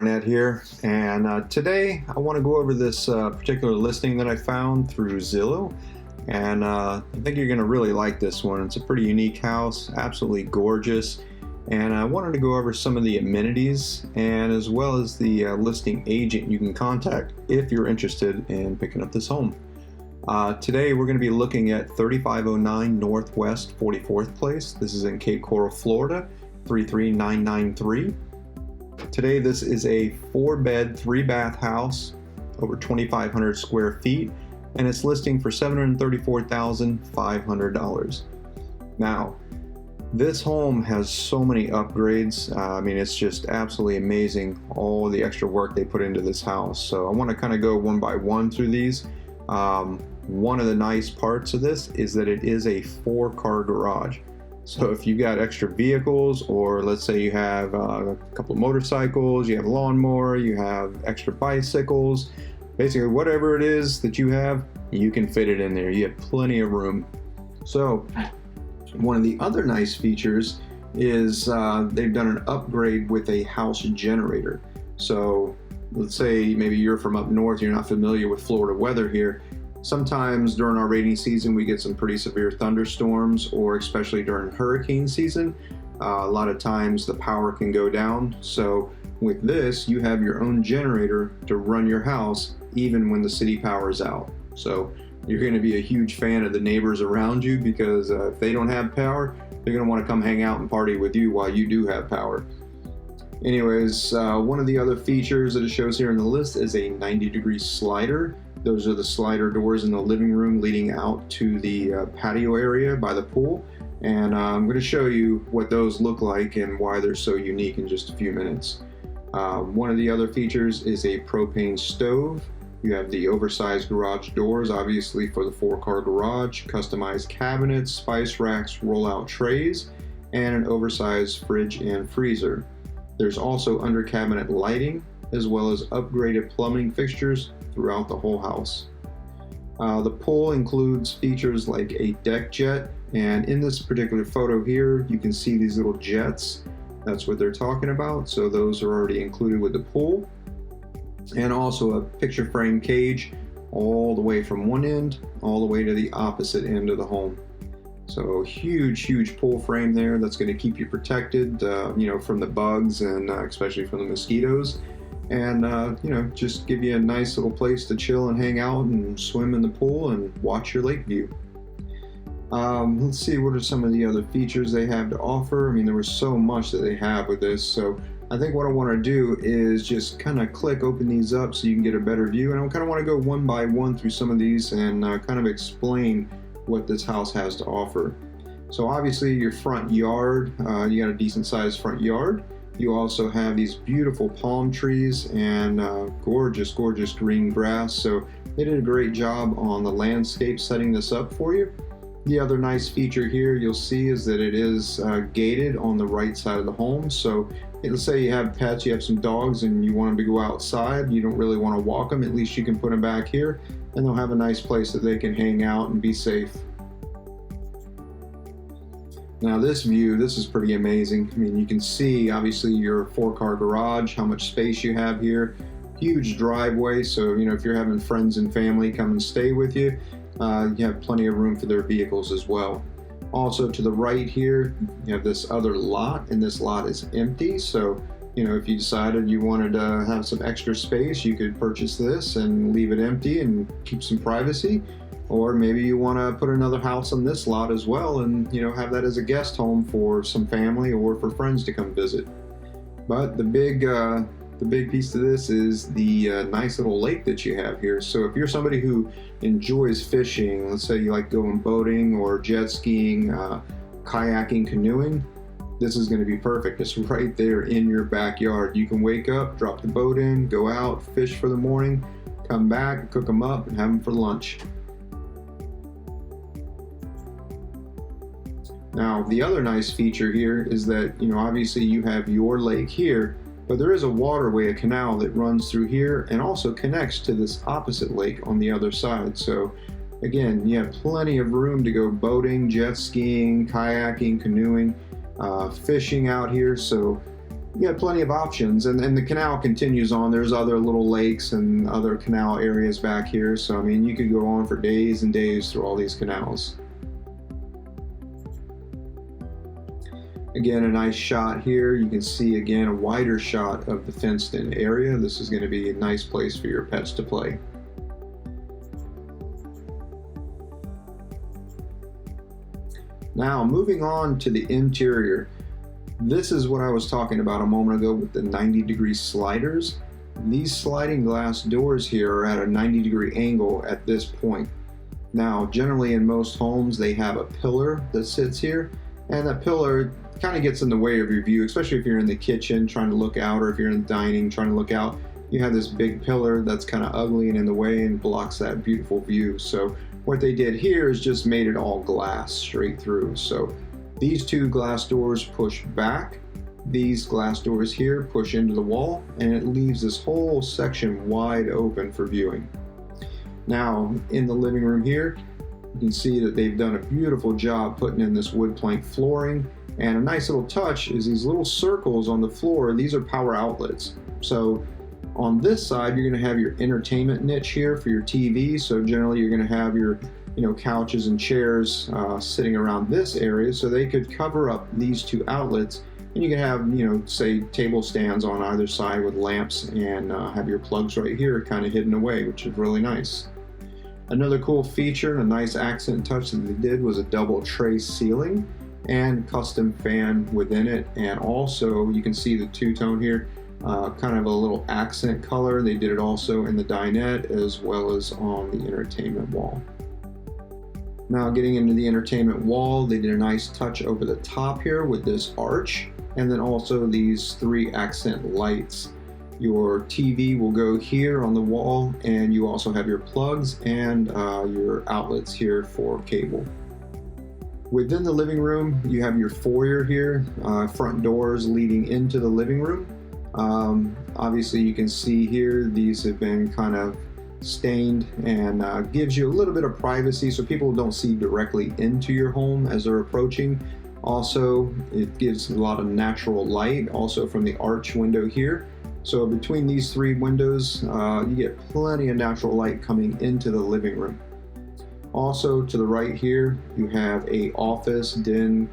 Ned here, and today I want to go over this particular listing that I found through Zillow, and I think you're going to really like this one. It's a pretty unique house, absolutely gorgeous, and I wanted to go over some of the amenities and as well as the listing agent you can contact if you're interested in picking up this home. Today we're going to be looking at 3509 Northwest 44th Place. This is in Cape Coral, Florida, 33993. Today this is a 4-bed, 3-bath house, over 2,500 square feet, and it's listing for $734,500. Now, this home has so many upgrades. I mean, it's just absolutely amazing, all the extra work they put into this house. So I want to kind of go one by one through these. One of the nice parts of this is that it is a 4-car garage. So if you got extra vehicles, or let's say you have a couple of motorcycles, you have a lawnmower, you have extra bicycles, basically whatever it is that you have, you can fit it in there. You have plenty of room. So one of the other nice features is they've done an upgrade with a house generator. So let's say maybe you're from up north, you're not familiar with Florida weather here. Sometimes during our rainy season we get some pretty severe thunderstorms, or especially during hurricane season, a lot of times the power can go down. So with this, you have your own generator to run your house even when the city power is out. So you're going to be a huge fan of the neighbors around you, because if they don't have power, they're going to want to come hang out and party with you while you do have power. Anyways, one of the other features that it shows here in the list is a 90-degree slider. Those are the slider doors in the living room leading out to the patio area by the pool. And I'm going to show you what those look like and why they're so unique in just a few minutes. One of the other features is a propane stove. You have the oversized garage doors, obviously for the 4-car garage, customized cabinets, spice racks, roll-out trays, and an oversized fridge and freezer. There's also under cabinet lighting, as well as upgraded plumbing fixtures throughout the whole house. The pool includes features like a deck jet, and in this particular photo here you can see these little jets. That's what they're talking about, so those are already included with the pool. And also a picture frame cage all the way from one end all the way to the opposite end of the home. So huge pool frame there that's going to keep you protected from the bugs and especially from the mosquitoes. And just give you a nice little place to chill and hang out and swim in the pool and watch your lake view. Let's see, what are some of the other features they have to offer? I mean, there was so much that they have with this, so I think what I want to do is just kind of open these up so you can get a better view, and I kind of want to go one by one through some of these and kind of explain what this house has to offer. So obviously your front yard, you got a decent sized front yard. You also have these beautiful palm trees and gorgeous green grass. So they did a great job on the landscape setting this up for you. The other nice feature here you'll see is that it is gated on the right side of the home. So let's say you have pets, you have some dogs and you want them to go outside, you don't really want to walk them, at least you can put them back here and they'll have a nice place that they can hang out and be safe. Now this view, this is pretty amazing. I mean, you can see obviously your 4-car garage, how much space you have here, huge driveway. So, if you're having friends and family come and stay with you, you have plenty of room for their vehicles as well. Also to the right here, you have this other lot, and this lot is empty. So, if you decided you wanted to have some extra space, you could purchase this and leave it empty and keep some privacy. Or maybe you want to put another house on this lot as well and have that as a guest home for some family or for friends to come visit. But the big piece of this is the nice little lake that you have here. So if you're somebody who enjoys fishing, let's say you like going boating or jet skiing, kayaking, canoeing, this is going to be perfect. It's right there in your backyard. You can wake up, drop the boat in, go out, fish for the morning, come back, cook them up, and have them for lunch. Now, the other nice feature here is that, obviously you have your lake here, but there is a waterway, a canal that runs through here and also connects to this opposite lake on the other side. So again, you have plenty of room to go boating, jet skiing, kayaking, canoeing, fishing out here. So you have plenty of options, and the canal continues on. There's other little lakes and other canal areas back here, so I mean you could go on for days and days through all these canals. Again, a nice shot here. You can see again a wider shot of the fenced in area. This is going to be a nice place for your pets to play. Now moving on to the interior. This is what I was talking about a moment ago with the 90-degree sliders. These sliding glass doors here are at a 90-degree angle at this point. Now, generally in most homes, they have a pillar that sits here, and that pillar kind of gets in the way of your view, especially if you're in the kitchen trying to look out, or if you're in the dining trying to look out. You have this big pillar that's kind of ugly and in the way and blocks that beautiful view. So what they did here is just made it all glass straight through. So these two glass doors push back, these glass doors here push into the wall, and it leaves this whole section wide open for viewing. Now in the living room here, you can see that they've done a beautiful job putting in this wood plank flooring, and a nice little touch is these little circles on the floor. These are power outlets. So on this side, you're going to have your entertainment niche here for your TV. So generally you're going to have your couches and chairs sitting around this area, so they could cover up these two outlets, and you can have say table stands on either side with lamps, and have your plugs right here kind of hidden away, which is really nice. Another cool feature and a nice accent touch that they did was a double tray ceiling and custom fan within it, and also you can see the two-tone here, kind of a little accent color. They did it also in the dinette as well as on the entertainment wall. Now getting into the entertainment wall, they did a nice touch over the top here with this arch, and then also these three accent lights. Your TV will go here on the wall, and you also have your plugs and your outlets here for cable. Within the living room, you have your foyer here, front doors leading into the living room. Obviously you can see here, these have been kind of stained, and gives you a little bit of privacy so people don't see directly into your home as they're approaching. Also, it gives a lot of natural light also from the arch window here. So between these three windows, you get plenty of natural light coming into the living room. Also to the right here, you have a office den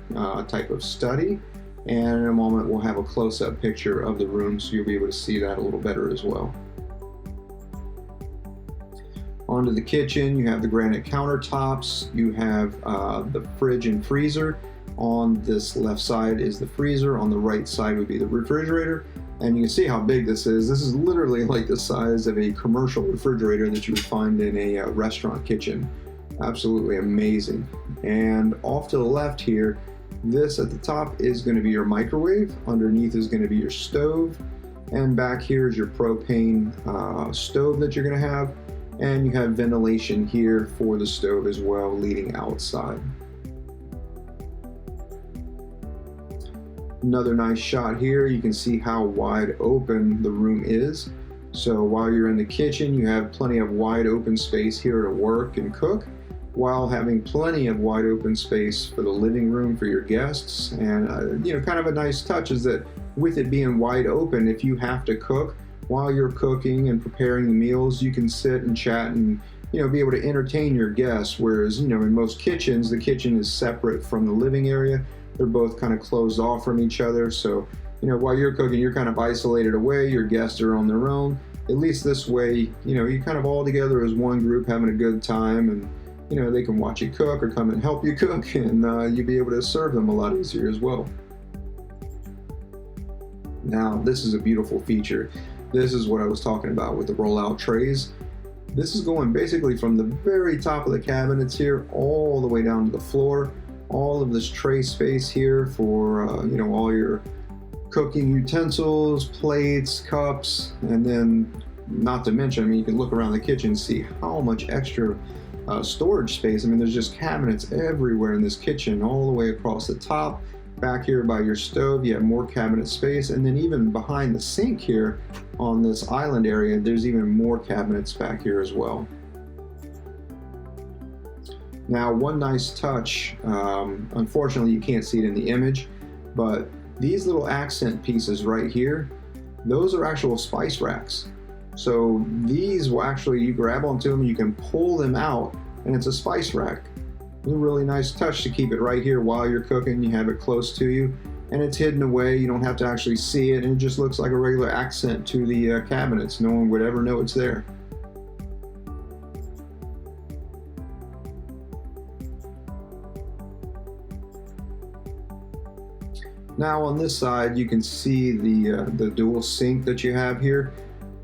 type of study, and in a moment we'll have a close-up picture of the room so you'll be able to see that a little better as well. Onto the kitchen, you have the granite countertops, you have the fridge and freezer. On this left side is the freezer, on the right side would be the refrigerator, and you can see how big this is. This is literally like the size of a commercial refrigerator that you would find in a restaurant kitchen. Absolutely amazing. And off to the left here, this at the top is going to be your microwave, underneath is going to be your stove, and back here is your propane stove that you're going to have. And you have ventilation here for the stove as well, leading outside. Another nice shot here, you can see how wide open the room is. So while you're in the kitchen, you have plenty of wide open space here to work and cook, while having plenty of wide open space for the living room for your guests. And kind of a nice touch is that with it being wide open, if you have to cook, while you're cooking and preparing the meals, you can sit and chat and be able to entertain your guests. Whereas in most kitchens, the kitchen is separate from the living area. They're both kind of closed off from each other. So while you're cooking, you're kind of isolated away. Your guests are on their own. At least this way, you're kind of all together as one group having a good time, and they can watch you cook or come and help you cook, and you'll be able to serve them a lot easier as well. Now this is a beautiful feature. This is what I was talking about with the rollout trays. This is going basically from the very top of the cabinets here all the way down to the floor. All of this tray space here for all your cooking utensils, plates, cups, and then not to mention, you can look around the kitchen and see how much extra storage space. There's just cabinets everywhere in this kitchen, all the way across the top. Back here by your stove, you have more cabinet space, and then even behind the sink here on this island area, there's even more cabinets back here as well. Now, one nice touch, unfortunately you can't see it in the image, but these little accent pieces right here, those are actual spice racks. So these will actually, you grab onto them, you can pull them out, and it's a spice rack. It's a really nice touch to keep it right here while you're cooking. You have it close to you, and it's hidden away. You don't have to actually see it, and it just looks like a regular accent to the cabinets. No one would ever know it's there. Now on this side, you can see the dual sink that you have here.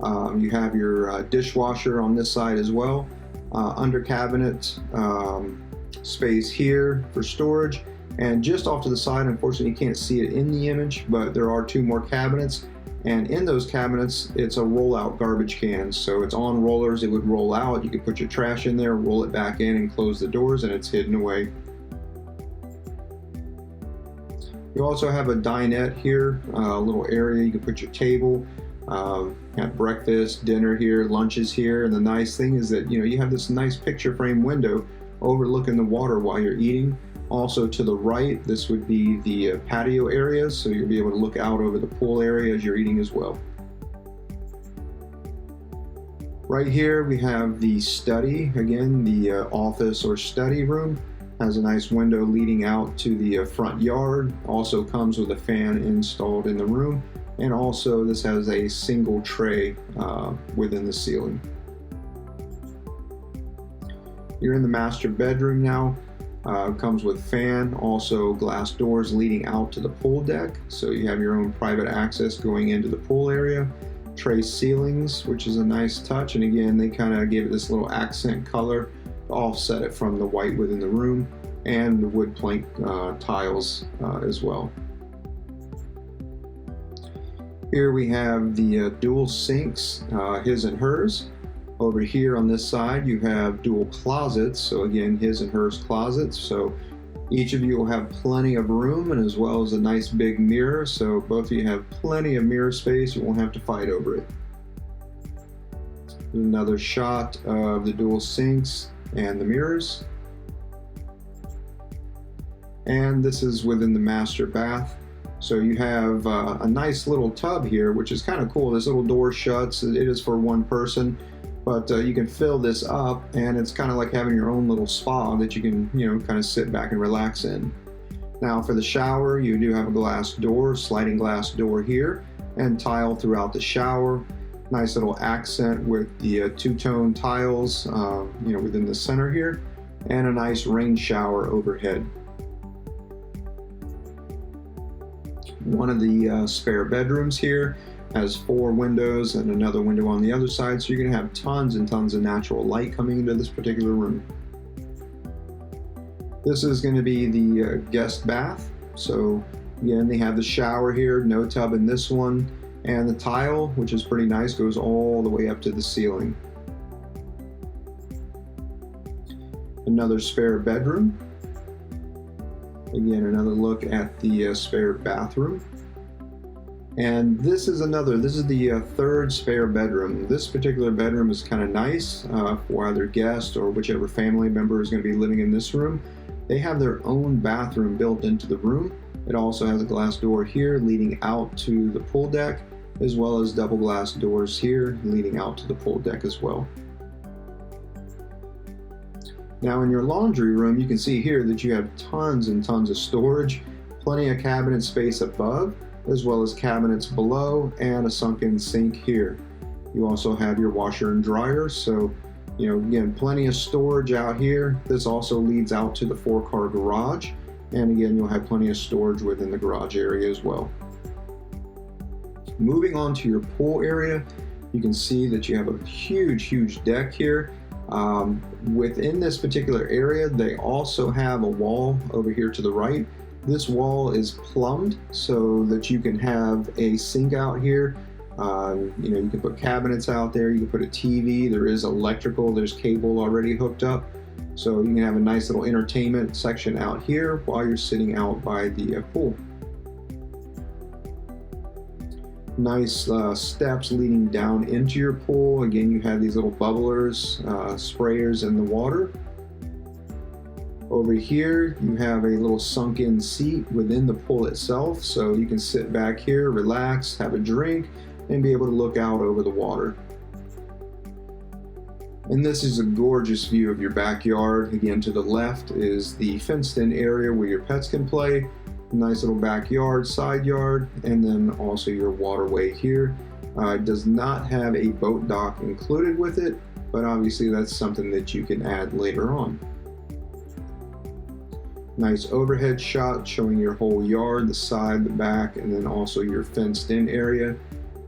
You have your dishwasher on this side as well. Under cabinet space here for storage. And just off to the side, unfortunately you can't see it in the image, but there are 2 more cabinets. And in those cabinets, it's a rollout garbage can. So it's on rollers, it would roll out. You could put your trash in there, roll it back in and close the doors, and it's hidden away. You also have a dinette here, a little area you can put your table, have breakfast, dinner here, lunches here, and the nice thing is that you have this nice picture frame window overlooking the water while you're eating. Also to the right, this would be the patio area, so you'll be able to look out over the pool area as you're eating as well. Right here we have the study, again the office or study room. Has a nice window leading out to the front yard. Also comes with a fan installed in the room, and also this has a single tray within the ceiling. You're in the master bedroom now. Comes with fan, also glass doors leading out to the pool deck, so you have your own private access going into the pool area. Tray ceilings, which is a nice touch, and again they kind of give it this little accent color to offset it from the white within the room, and the wood plank tiles as well. Here we have the dual sinks, his and hers. Over here on this side you have dual closets, so again his and hers closets, so each of you will have plenty of room, and as well as a nice big mirror, so both of you have plenty of mirror space. You won't have to fight over it. Another shot of the dual sinks and the mirrors. And this is within the master bath. So you have a nice little tub here, which is kind of cool. This little door shuts. It is for one person, but you can fill this up, and it's kind of like having your own little spa that you can, kind of sit back and relax in. Now for the shower, you do have a glass door, sliding glass door here, and tile throughout the shower. Nice little accent with the two-tone tiles, within the center here, and a nice rain shower overhead. One of the spare bedrooms here has 4 windows and another window on the other side, so you're going to have tons and tons of natural light coming into this particular room. This is going to be the guest bath. So again, they have the shower here, no tub in this one, and the tile, which is pretty nice, goes all the way up to the ceiling. Another spare bedroom. Again, another look at the spare bathroom. And this is the 3rd spare bedroom. This particular bedroom is kind of nice for either guest or whichever family member is going to be living in this room. They have their own bathroom built into the room. It also has a glass door here leading out to the pool deck, as well as double glass doors here leading out to the pool deck as well. Now in your laundry room, you can see here that you have tons and tons of storage, plenty of cabinet space above, as well as cabinets below, and a sunken sink here. You also have your washer and dryer, so again, plenty of storage out here. This also leads out to the 4-car garage, and again, you'll have plenty of storage within the garage area as well. Moving on to your pool area, you can see that you have a huge deck here. Within this particular area, they also have a wall over here to the right. This wall is plumbed so that you can have a sink out here. You can put cabinets out there, you can put a TV, there is electrical, there's cable already hooked up. So you can have a nice little entertainment section out here while you're sitting out by the pool. Nice steps leading down into your pool. Again, you have these little bubblers, sprayers in the water. Over here, you have a little sunken seat within the pool itself, so you can sit back here, relax, have a drink, and be able to look out over the water. And this is a gorgeous view of your backyard. Again, to the left is the fenced-in area where your pets can play. Nice little backyard, side yard, and then also your waterway here. It does not have a boat dock included with it, but obviously that's something that you can add later on. Nice overhead shot showing your whole yard, the side, the back, and then also your fenced-in area.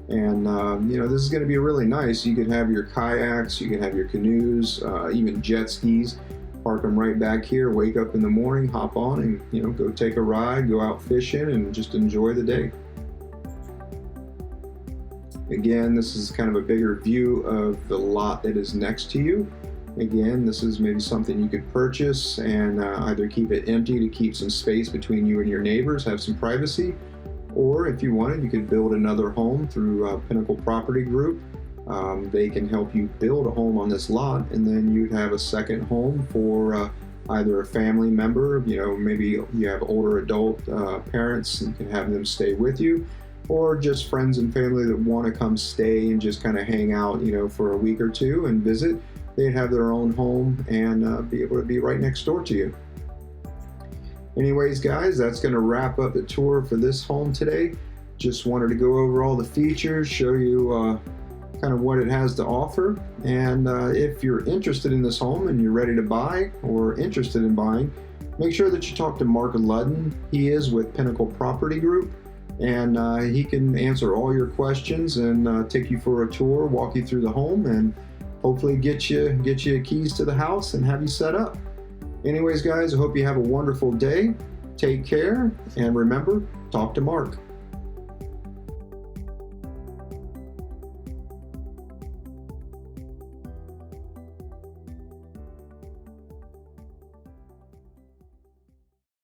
And this is going to be really nice. You could have your kayaks, you can have your canoes, even jet skis. Park them right back here, wake up in the morning, hop on, and go take a ride, go out fishing, and just enjoy the day. Again, this is kind of a bigger view of the lot that is next to you. Again, this is maybe something you could purchase and either keep it empty to keep some space between you and your neighbors, have some privacy, or if you wanted, you could build another home through Pinnacle Property Group. They can help you build a home on this lot, and then you'd have a second home for either a family member, maybe you have older adult parents and can have them stay with you, or just friends and family that want to come stay and just kind of hang out, for a week or two and visit. They'd have their own home and be able to be right next door to you. Anyways, guys, that's going to wrap up the tour for this home today. Just wanted to go over all the features, show you kind of what it has to offer. And if you're interested in this home and you're ready to buy or interested in buying, make sure that you talk to Mark Ludden. He is with Pinnacle Property Group, and he can answer all your questions and take you for a tour, walk you through the home, and hopefully get you keys to the house and have you set up. Anyways, guys, I hope you have a wonderful day. Take care, and remember, talk to Mark.